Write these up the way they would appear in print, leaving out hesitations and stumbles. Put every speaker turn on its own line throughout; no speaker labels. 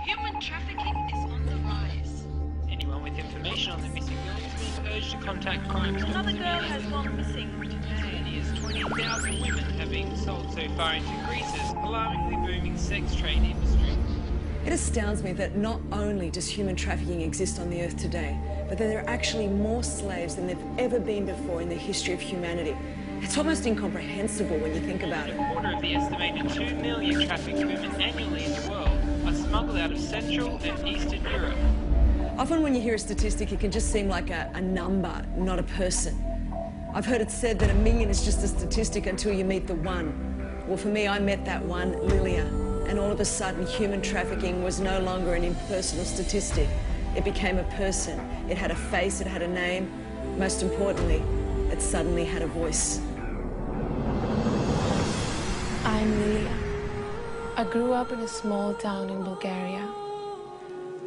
Human trafficking is on the rise.
Anyone with information on the missing girl is being urged to contact crime stoppers.
Another girl has gone missing.
Today, 20,000 women have been sold so far into Greece's alarmingly booming sex trade industry.
It astounds me that not only does human trafficking exist on the earth today, but that there are actually more slaves than there've ever been before in the history of humanity. It's almost incomprehensible when you think about it.
A quarter of the estimated 2 million trafficked women annually in the world are smuggled out of Central and Eastern Europe.
Often when you hear a statistic, it can just seem like a number, not a person. I've heard it said that 1 million is just a statistic until you meet the one. Well, for me, I met that one, Lilia, and all of a sudden human trafficking was no longer an impersonal statistic. It became a person. It had a face, it had a name. Most importantly, it suddenly had a voice.
I'm Lilia. I grew up in a small town in Bulgaria.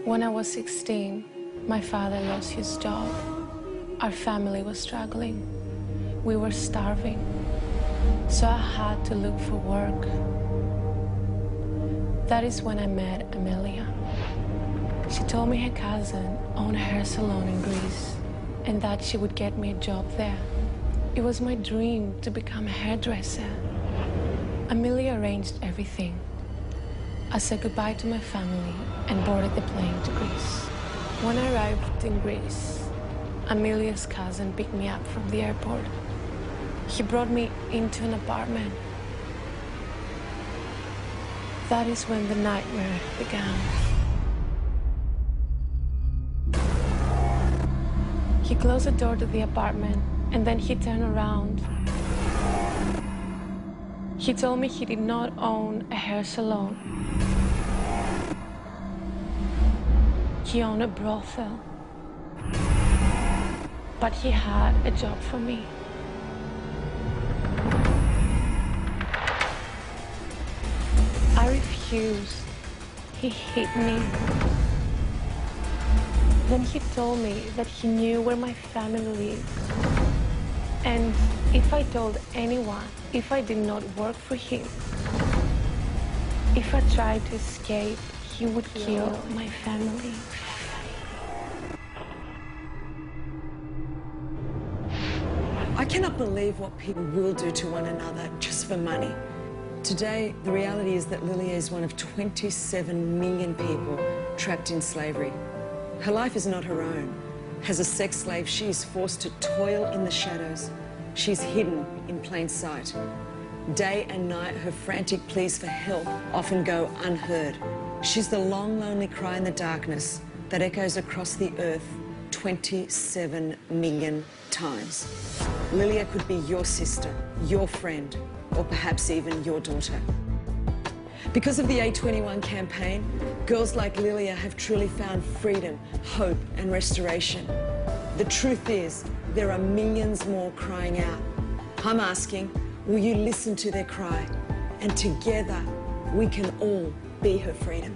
When I was 16, my father lost his job. Our family was struggling. We were starving. So I had to look for work. That is when I met Amelia. She told me her cousin owned a hair salon in Greece and that she would get me a job there. It was my dream to become a hairdresser. Amelia arranged everything. I said goodbye to my family and boarded the plane to Greece. When I arrived in Greece, Amelia's cousin picked me up from the airport. He brought me into an apartment. That is when the nightmare began. He closed the door to the apartment and then he turned around. He told me he did not own a hair salon. He owned a brothel. But he had a job for me. I refused. He hit me. Then he told me that he knew where my family lived. And if I told anyone, if I did not work for him, if I tried to escape, he would kill my family.
I cannot believe what people will do to one another just for money. Today, the reality is that Lilia is one of 27 million people trapped in slavery. Her life is not her own. As a sex slave, she is forced to toil in the shadows. She's hidden in plain sight. Day and night, her frantic pleas for help often go unheard. She's the long, lonely cry in the darkness that echoes across the earth 27 million times. Lilia could be your sister, your friend, or perhaps even your daughter. Because of the A21 campaign, girls like Lilia have truly found freedom, hope, and restoration. The truth is, there are millions more crying out. I'm asking, will you listen to their cry? And together, we can all be her freedom.